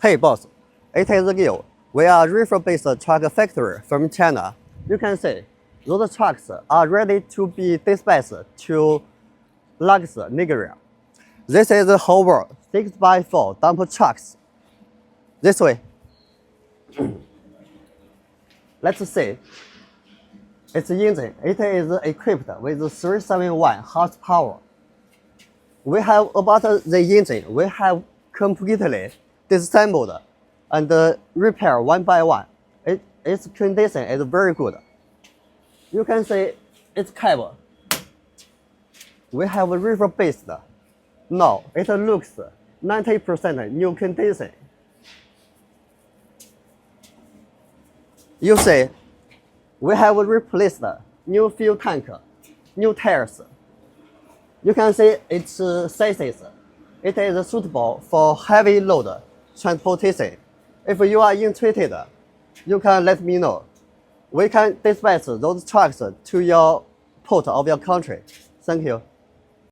Hey boss, it is Gil. We are reefer-based truck factory from China. You can see those trucks are ready to be dispatched to Lagos, Nigeria. This is Howard 6x4 dump trucks. This way. Let's see. Its engine, it is equipped with 371 horsepower. We have about the engine, we have completely disassembled and repaired one by one. Its condition is very good. You can see its cable. We have reefer-based. Now it looks 90% new condition. You see, we have replaced new fuel tank, new tires. You can see its chassis. It is suitable for heavy load transportation. If you are interested, you can let me know. We can dispatch those trucks to your port of your country. Thank you.